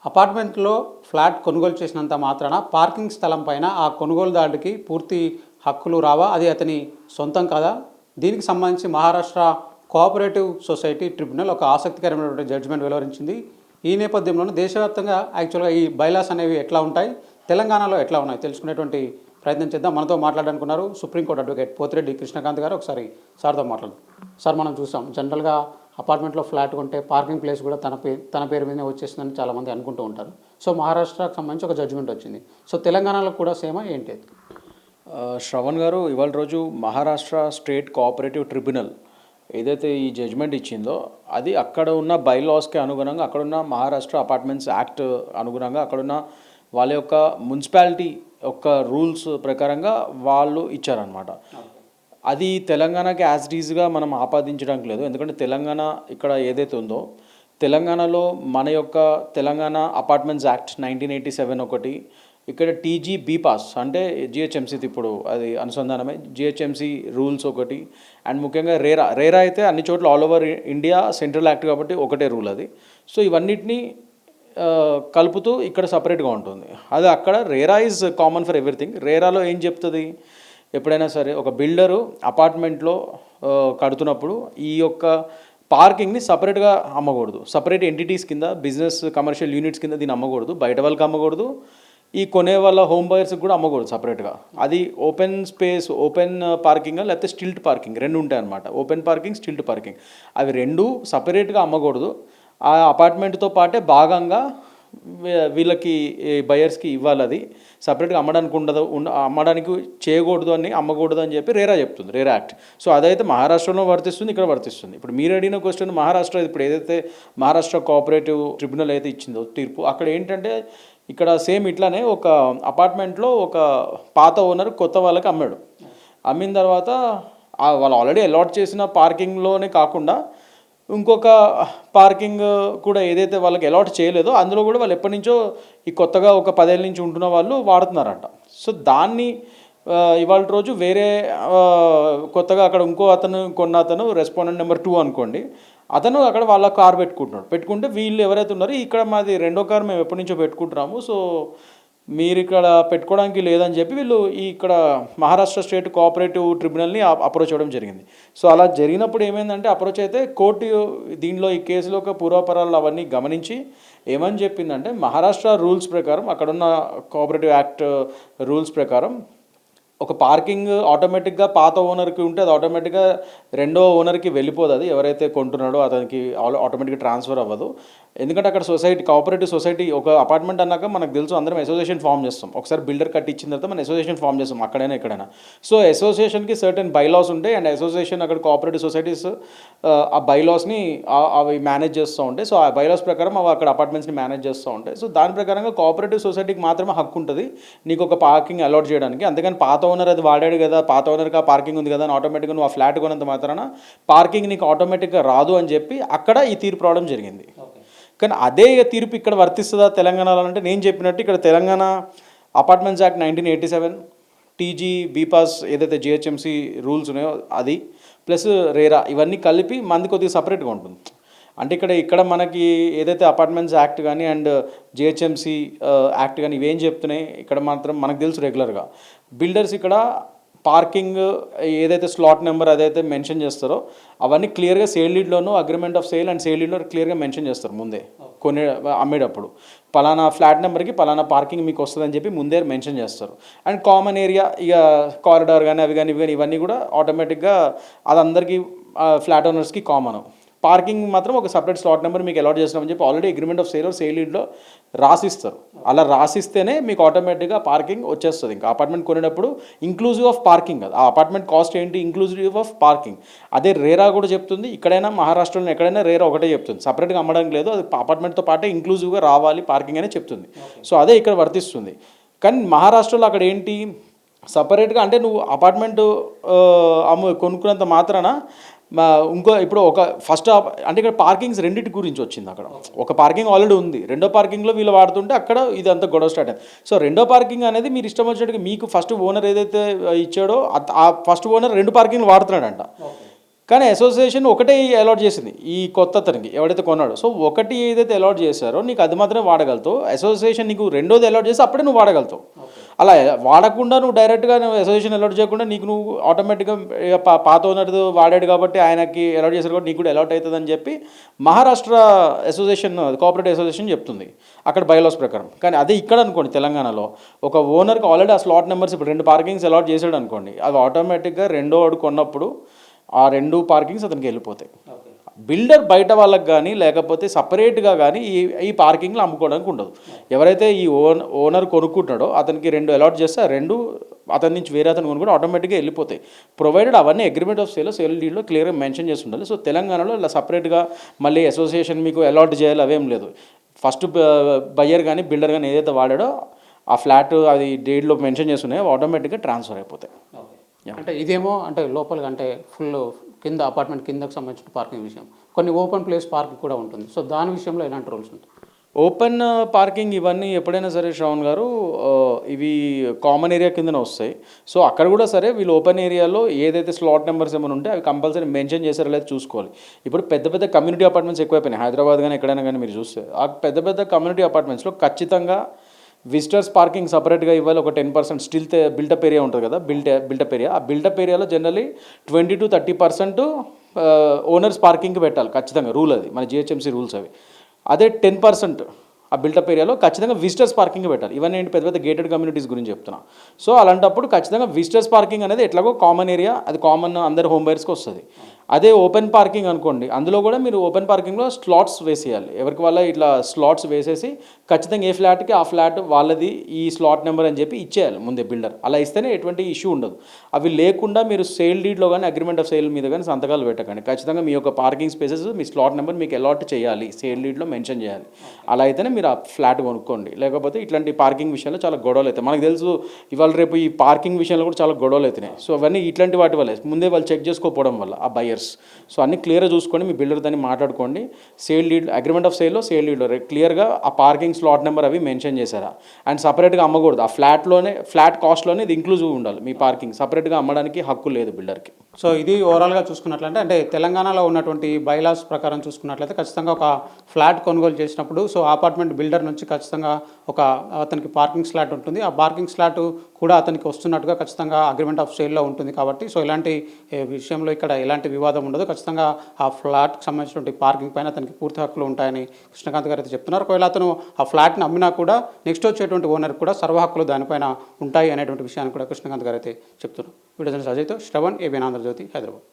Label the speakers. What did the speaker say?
Speaker 1: అపార్ట్మెంట్లో ఫ్లాట్ కొనుగోలు చేసినంత మాత్రాన పార్కింగ్ స్థలం పైన ఆ కొనుగోలుదారుడికి పూర్తి హక్కులు రావా? అది అతని సొంతం కదా? దీనికి సంబంధించి మహారాష్ట్ర కోఆపరేటివ్ సొసైటీ ట్రిబ్యునల్ ఒక ఆసక్తికరమైనటువంటి జడ్జిమెంట్ వెలువరించింది. ఈ నేపథ్యంలోనే దేశవ్యాప్తంగా యాక్చువల్గా ఈ బైలాస్ అనేవి ఎట్లా ఉంటాయి, తెలంగాణలో ఎట్లా ఉన్నాయి తెలుసుకునేటువంటి ప్రయత్నం చేద్దాం. మనతో మాట్లాడనుకున్నారు సుప్రీంకోర్టు అడ్వకేట్ పోతిరెడ్డి కృష్ణకాంత్ గారు. ఒకసారి సార్తో మాట్లాడదాం. సార్, మనం చూసాం జనరల్గా అపార్ట్మెంట్లో ఫ్లాట్ కొంటే పార్కింగ్ ప్లేస్ కూడా తన పేరు మీదనే వచ్చేసిందని చాలామంది అనుకుంటూ ఉంటారు. సో మహారాష్ట్రకు సంబంధించి ఒక జడ్జిమెంట్ వచ్చింది. సో తెలంగాణలో కూడా సేమా ఏంటి?
Speaker 2: శ్రవణ్ గారు, ఇవాళ రోజు మహారాష్ట్ర స్టేట్ కోఆపరేటివ్ ట్రిబ్యునల్ ఏదైతే ఈ జడ్జ్మెంట్ ఇచ్చిందో అది అక్కడ ఉన్న బైలాస్కి అనుగుణంగా, అక్కడున్న మహారాష్ట్ర అపార్ట్మెంట్స్ యాక్ట్ అనుగుణంగా, అక్కడున్న వాళ్ళ యొక్క మున్సిపాలిటీ యొక్క రూల్స్ ప్రకారంగా వాళ్ళు ఇచ్చారనమాట. అది తెలంగాణకి యాజ్ ఈజ్గా మనం ఆపాదించడానికి లేదు. ఎందుకంటే తెలంగాణ ఇక్కడ ఏదైతే ఉందో, తెలంగాణలో మన యొక్క తెలంగాణ అపార్ట్మెంట్స్ యాక్ట్ 1987 ఒకటి, ఇక్కడ టీజీ బీపాస్ అంటే జిహెచ్ఎంసీ, ఇప్పుడు అది అనుసంధానమే జిహెచ్ఎంసీ రూల్స్ ఒకటి, అండ్ ముఖ్యంగా రేరా అయితే అన్ని చోట్ల all over India central act కాబట్టి ఒకటే రూల్ అది. సో ఇవన్నిటినీ కలుపుతూ ఇక్కడ సపరేట్గా ఉంటుంది. అది అక్కడ RERA is common for everything. రేరాలో ఏం చెప్తుంది, ఎప్పుడైనా సరే ఒక బిల్డరు అపార్ట్మెంట్లో కడుతున్నప్పుడు ఈ యొక్క పార్కింగ్ని సపరేట్గా అమ్మకూడదు. సపరేట్ ఎంటిటీస్ కింద, బిజినెస్ కమర్షియల్ యూనిట్స్ కింద దీన్ని అమ్మకూడదు. బయట వాళ్ళకి అమ్మకూడదు, ఈ కొనే వాళ్ళ హోమ్ బయర్స్కి కూడా అమ్మకూడదు సపరేట్గా. అది ఓపెన్ స్పేస్, ఓపెన్ పార్కింగ్ లేకపోతే స్టిల్ట్ పార్కింగ్ రెండు ఉంటాయి అన్నమాట. ఓపెన్ పార్కింగ్, స్టిల్ట్ పార్కింగ్, అవి రెండు సపరేట్గా అమ్మకూడదు. ఆ అపార్ట్మెంట్తో పాటే భాగంగా వీళ్ళకి బయర్స్కి ఇవ్వాలి. అది సపరేట్గా అమ్మడానికి ఉండదు, అమ్మడానికి చేయకూడదు అని, అమ్మకూడదు అని చెప్పి రేరా చెప్తుంది, రేరా యాక్ట్. సో అదైతే మహారాష్ట్రలో వర్తిస్తుంది, ఇక్కడ వర్తిస్తుంది. ఇప్పుడు మీరు అడిగిన క్వశ్చన్ మహారాష్ట్ర, ఇప్పుడు ఏదైతే మహారాష్ట్ర కోఆపరేటివ్ ట్రిబ్యునల్ అయితే ఇచ్చిందో తీర్పు, అక్కడ ఏంటంటే ఇక్కడ సేమ్ ఇట్లానే ఒక అపార్ట్మెంట్లో ఒక పాత ఓనర్ కొత్త వాళ్ళకి అమ్మాడు. అమ్మిన తర్వాత వాళ్ళు ఆల్రెడీ అలాట్ చేసిన పార్కింగ్లోనే కాకుండా ఇంకొక పార్కింగ్ కూడా ఏదైతే వాళ్ళకి అలాట్ చేయలేదో అందులో కూడా వాళ్ళు ఎప్పటి నుంచో ఈ కొత్తగా ఒక 10 ఏళ్ళ నుంచి ఉంటున్న వాళ్ళు వాడుతున్నారంట. సో దాన్ని ఇవాళ రోజు వేరే కొత్తగా అక్కడ ఇంకో అతను రెస్పాండెంట్ నెంబర్ 2 అనుకోండి, అతను అక్కడ వాళ్ళ కార్ పెట్టుకుంటే వీళ్ళు ఎవరైతే ఉన్నారో, ఇక్కడ మాది రెండో కార్ మేము ఎప్పటి నుంచో పెట్టుకుంటున్నాము, సో మీరు ఇక్కడ పెట్టుకోవడానికి లేదని చెప్పి వీళ్ళు ఇక్కడ మహారాష్ట్ర స్టేట్ కోఆపరేటివ్ ట్రిబ్యునల్ని అప్రోచ్ అవ్వడం జరిగింది. సో అలా జరిగినప్పుడు ఏమైందంటే, అప్రోచ్ అయితే కోర్టు దీనిలో ఈ కేసులో ఒక పూర్వాపరాలు అవన్నీ గమనించి ఏమని చెప్పిందంటే, మహారాష్ట్ర రూల్స్ ప్రకారం, అక్కడున్న కోఆపరేటివ్ యాక్ట్ రూల్స్ ప్రకారం ఒక పార్కింగ్ ఆటోమేటిక్గా పాత ఓనర్కి ఉంటే అది ఆటోమేటిక్గా రెండో ఓనర్కి వెళ్ళిపోదు. అది ఎవరైతే కొంటున్నాడో అతనికి ఆటోమేటిక్గా ట్రాన్స్ఫర్ అవ్వదు. ఎందుకంటే అక్కడ సొసైటీ, కోఆపరేటివ్ సొసైటీ, ఒక అపార్ట్మెంట్ అన్నాక మనకు తెలుసు అందరం అసోసియేషన్ ఫామ్ చేస్తాం. ఒకసారి బిల్డర్ కట్టి ఇచ్చిన తర్వాత మనం అసోసియేషన్ ఫామ్ చేస్తాం, అక్కడైనా ఎక్కడైనా. సో అసోసియేషన్కి సర్టెన్ బైలాస్ ఉంటాయి, అండ్ అసోసియేషన్ అక్కడ కోఆపరేటివ్ సొసైటీస్ ఆ బైలాస్ని అవి మేనేజ్ చేస్తూ ఉంటాయి. సో ఆ బైలాస్ ప్రకారం అవి అక్కడ అపార్ట్మెంట్స్ని మేనేజ్ చేస్తూ ఉంటాయి. సో దాని ప్రకారంగా కోఆపరేటివ్ సొసైటీకి మాత్రమే హక్కు ఉంటుంది నీకు ఒక పార్కింగ్ అలాట్ చేయడానికి. అంతేగాని పాత ఓనర్ అది వాడాడు కదా, పాత ఓనర్కి ఆ పార్కింగ్ ఉంది కదా అని ఆటోమేటిక్గా నువ్వు ఆ ఫ్లాట్ కొనంత మాత్రాన పార్కింగ్ నీకు ఆటోమేటిక్గా రాదు అని చెప్పి అక్కడ ఈ తీర్పు రావడం జరిగింది. కానీ అదే తీర్పు ఇక్కడ వర్తిస్తుందా తెలంగాణలో అంటే, నేను చెప్పినట్టు ఇక్కడ Telangana apartments act 1987, TG bPASS ఏదైతే జిహెచ్ఎంసీ రూల్స్ ఉన్నాయో అది, ప్లస్ రేరా, ఇవన్నీ కలిపి మంది కొద్దిగా సపరేట్గా ఉంటుంది. అంటే ఇక్కడ మనకి ఏదైతే అపార్ట్మెంట్స్ యాక్ట్ కానీ అండ్ జిహెచ్ఎంసీ యాక్ట్ కానీ ఇవేం చెప్తున్నాయి, ఇక్కడ మాత్రం మనకు తెలుసు రెగ్యులర్గా బిల్డర్స్ ఇక్కడ పార్కింగ్ ఏదైతే స్లాట్ నెంబర్ అదైతే మెన్షన్ చేస్తారో అవన్నీ క్లియర్గా సేల్ లీడ్లోనూ, agreement of sale and sale లీడ్లో క్లియర్గా మెన్షన్ చేస్తారు ముందే అమ్మేటప్పుడు. పలానా ఫ్లాట్ నెంబర్కి పలానా పార్కింగ్ మీకు వస్తుందని చెప్పి ముందే మెన్షన్ చేస్తారు. అండ్ కామన్ ఏరియా, ఇక కారిడార్ కానీ అవి కానీ ఇవన్నీ కూడా ఆటోమేటిక్గా అది అందరికీ ఫ్లాట్ ఓనర్స్కి కామన్. పార్కింగ్ మాత్రం ఒక సపరేట్ స్లాట్ నెంబర్ మీకు అలాట్ చేస్తామని చెప్పి already agreement of sale sale లీడ్లో రాసిస్తారు. అలా రాసిస్తేనే మీకు ఆటోమేటిక్గా పార్కింగ్ వచ్చేస్తుంది. ఇంకా అపార్ట్మెంట్ కొనేటప్పుడు ఇంక్లూజివ్ ఆఫ్ పార్కింగ్, అది ఆ అపార్ట్మెంట్ కాస్ట్ ఏంటి, ఇంక్లూజివ్ ఆఫ్ పార్కింగ్. అదే రేరా కూడా చెప్తుంది. ఇక్కడైనా మహారాష్ట్రలో ఎక్కడైనా రేరా ఒకటే చెప్తుంది, సపరేట్గా అమ్మడానికి లేదు, అది అపార్ట్మెంట్తో పాటే ఇంక్లూజివ్గా రావాలి పార్కింగ్ అనే చెప్తుంది. సో అదే ఇక్కడ వర్తిస్తుంది. కానీ మహారాష్ట్రలో అక్కడ ఏంటి, సపరేట్గా అంటే నువ్వు అపార్ట్మెంట్ కొనుక్కున్నంత మాత్రాన ఇంకో ఇప్పుడు ఒక ఫస్ట్ అంటే ఇక్కడ పార్కింగ్స్ రెండింటి గురించి వచ్చింది. అక్కడ ఒక పార్కింగ్ ఆల్రెడీ ఉంది, రెండో పార్కింగ్లో వీళ్ళు వాడుతుంటే అక్కడ ఇదంతా గొడవ స్టార్ట్ అయింది. సో రెండో పార్కింగ్ అనేది మీరు ఇష్టం వచ్చినట్టుగా మీకు ఫస్ట్ ఓనర్ ఏదైతే ఇచ్చాడో ఆ ఫస్ట్ ఓనర్ 2 పార్కింగ్లు వాడుతున్నాడంట. కానీ అసోసియేషన్ ఒకటే అలాట్ చేసింది ఈ కొత్త అతనికి ఎవడైతే కొన్నాడో. సో ఒకటి ఏదైతే అలాట్ చేశారో నీకు అది మాత్రమే వాడగలుగుతావు. అసోసియేషన్ నీకు రెండోది అలాట్ చేస్తే అప్పుడే నువ్వు వాడగలుగుతావు. అలా వాడకుండా నువ్వు డైరెక్ట్గా నువ్వు అసోసియేషన్ అలాట్ చేయకుండా నీకు నువ్వు ఆటోమేటిక్గా పాత ఓనర్తో వాడాడు కాబట్టి ఆయనకి అలాట్ చేశారు కాబట్టి నీకు కూడా అలాట్ అవుతుంది అని చెప్పి మహారాష్ట్ర అసోసియేషన్ కోఆపరేటివ్ అసోసియేషన్ చెప్తుంది అక్కడ బైలాస్ ప్రకారం. కానీ అదే ఇక్కడ అనుకోండి తెలంగాణలో ఒక ఓనర్కి ఆల్రెడీ ఆ స్లాట్ నెంబర్స్ ఇప్పుడు 2 పార్కింగ్స్ అలాట్ చేసాడు అనుకోండి, అవి ఆటోమేటిక్గా రెండో వాడు కొన్నప్పుడు ఆ 2 పార్కింగ్స్ అతనికి వెళ్ళిపోతాయి. బిల్డర్ బయట వాళ్ళకి కానీ లేకపోతే సపరేట్గా కానీ ఈ పార్కింగ్లు అమ్ముకోవడానికి ఉండదు. ఎవరైతే ఈ ఓనర్ కొనుక్కుంటాడో అతనికి 2 అలాట్ చేస్తే ఆ 2 అతని నుంచి వేరే అతను కొనుక్కుంటే ఆటోమేటిక్గా వెళ్ళిపోతాయి. ప్రొవైడెడ్ అవన్నీ అగ్రిమెంట్ ఆఫ్ సేల్ డీడ్లో క్లియర్గా మెన్షన్ చేసి ఉండాలి. సో తెలంగాణలో ఇలా సపరేట్గా మళ్ళీ అసోసియేషన్ మీకు అలాట్ చేయాలి అవేం లేదు. ఫస్ట్ బయ్యర్ కానీ బిల్డర్ కానీ ఏదైతే వాడాడో ఆ ఫ్లాట్ అది డీడ్లో మెన్షన్ చేసి ఉన్నాయో ఆటోమేటిక్గా ట్రాన్స్ఫర్ అయిపోతాయి.
Speaker 1: అంటే ఇదేమో అంటే లోపలికి అంటే ఫుల్ కింద అపార్ట్మెంట్ కిందకు సంబంధించిన పార్కింగ్ విషయం, కొన్ని ఓపెన్ ప్లేస్ పార్కింగ్ కూడా ఉంటుంది. సో దాని విషయంలో ఎలాంటి రూల్స్ ఉంటాయి?
Speaker 2: ఓపెన్ పార్కింగ్ ఇవన్నీ ఎప్పుడైనా సరే శ్రవణ్ గారు ఇవి కామన్ ఏరియా కిందనే వస్తాయి. సో అక్కడ కూడా సరే వీళ్ళు ఓపెన్ ఏరియాలో ఏదైతే స్లాట్ నెంబర్స్ ఏమైనా ఉంటే అవి కంపల్సరీ మెన్షన్ చేసారో లేదా చూసుకోవాలి. ఇప్పుడు పెద్ద పెద్ద కమ్యూనిటీ అపార్ట్మెంట్స్ ఎక్కువైపోయినాయి హైదరాబాద్ కానీ ఎక్కడైనా కానీ మీరు చూస్తే ఆ పెద్ద పెద్ద కమ్యూనిటీ అపార్ట్మెంట్స్లో ఖచ్చితంగా విజిటర్స్ పార్కింగ్ సపరేట్గా ఇవ్వాలి. ఒక 10% స్టిల్ బిల్టప్ ఏరియా ఉంటుంది కదా, బిల్టప్ ఏరియా. ఆ బిల్టప్ ఏరియాలో జనరల్లీ 20 to 30% ఓనర్స్ పార్కింగ్కి పెట్టాలి ఖచ్చితంగా, రూల్ అది, మన జిహెచ్ఎంసీ రూల్స్ అవి. అదే 10% ఆ బిల్టప్ ఏరియాలో ఖచ్చితంగా విజిటర్స్ పార్కింగ్ పెట్టాలి. ఇవన్నీ ఏంటి పెద్ద పెద్ద గేటెడ్ కమ్యూనిటీస్ గురించి చెప్తున్నా. సో అలాంటప్పుడు ఖచ్చితంగా విజిటర్స్ పార్కింగ్ అనేది ఎట్లాగో కామన్ ఏరియా, అది కామన్ అందరు హోమ్ బయర్స్కి వస్తుంది. అదే ఓపెన్ పార్కింగ్ అనుకోండి, అందులో కూడా మీరు ఓపెన్ పార్కింగ్లో స్లాట్స్ వేసేయాలి. ఎవరికి వాళ్ళ ఇట్లా స్లాట్స్ వేసేసి ఖచ్చితంగా ఏ ఫ్లాట్కి ఆ ఫ్లాట్ వాళ్ళది ఈ స్లాట్ నెంబర్ అని చెప్పి ఇచ్చేయాలి ముందే బిల్డర్. అలా ఇస్తేనే ఎటువంటి ఇష్యూ ఉండదు. అవి లేకుండా మీరు సేల్ డీడ్లో కానీ అగ్రిమెంట్ ఆఫ్ సేల్ మీద కానీ సంతకాలు పెట్టకండి. ఖచ్చితంగా మీ యొక్క పార్కింగ్ స్పేసెస్ మీ స్లాట్ నెంబర్ మీకు అలాట్ చేయాలి, సేల్ డీడ్లో మెన్షన్ చేయాలి. అలా అయితేనే మీరు ఆ ఫ్లాట్ కొనుక్కోండి. లేకపోతే ఇట్లాంటి పార్కింగ్ విషయంలో చాలా గొడవలు అవుతాయి. మనకు తెలుసు ఇవాళ రేపు ఈ పార్కింగ్ విషయంలో కూడా చాలా గొడవలు అవుతున్నాయి. సో అవన్నీ ఇట్లాంటి వాటి వల్లే, ముందే వాళ్ళు చెక్ చేసుకోకపోవడం వల్ల ఆ బయర్స్. సో అన్ని క్లియర్గా చూసుకొని మీ బిల్డర్ దాన్ని మాట్లాడుకోండి. సేల్ డీడ్ అగ్రిమెంట్ ఆఫ్ సేల్లో సేల్ డీడ్లో క్లియర్గా ఆ పార్కింగ్ స్లాట్ నెంబర్ అవి మెన్షన్ చేశారా. అండ్ సపరేట్గా అమ్మకూడదు, ఆ ఫ్లాట్ కాస్ట్లోనే ఇది ఇంక్లూజివ్ ఉండాలి. మీ పార్కింగ్ సపరేట్గా అమ్మడానికి హక్కు లేదు బిల్డర్కి.
Speaker 1: సో ఇది ఓవరాల్గా చూసుకున్నట్లయితే అంటే తెలంగాణలో ఉన్నటువంటి బైలాస్ ప్రకారం చూసుకున్నట్లయితే ఖచ్చితంగా ఒక ఫ్లాట్ కొనుగోలు చేసినప్పుడు సో అపార్ట్మెంట్ బిల్డర్ నుంచి ఖచ్చితంగా ఒక అతనికి పార్కింగ్ స్లాట్ ఉంటుంది. ఆ పార్కింగ్ స్లాట్ కూడా అతనికి వస్తున్నట్టుగా ఖచ్చితంగా అగ్రిమెంట్ ఆఫ్ సేల్లో ఉంటుంది. కాబట్టి సో ఇలాంటి విషయంలో ఇక్కడ ఎలాంటి వివాదం ఉండదు. ఖచ్చితంగా ఆ ఫ్లాట్కి సంబంధించినటువంటి పార్కింగ్ పైన అతనికి పూర్తి హక్కులు ఉంటాయని కృష్ణకాంత్ గారు అయితే చెప్తున్నారు. ఒకవేళ అతను ఆ ఫ్లాట్ని అమ్మినా కూడా నెక్స్ట్ వచ్చేటువంటి ఓనర్ కూడా సర్వ హక్కులు దానిపైన ఉంటాయి అనేటువంటి విషయాన్ని కూడా కృష్ణకాంత్ గారు అయితే చెప్తున్నారు. వీడియో జర్నలిస్ట్ అజయ్తో శ్రవణ్, ఏబిఎన్ ఆంధ్రజ్యోతి, హైదరాబాద్.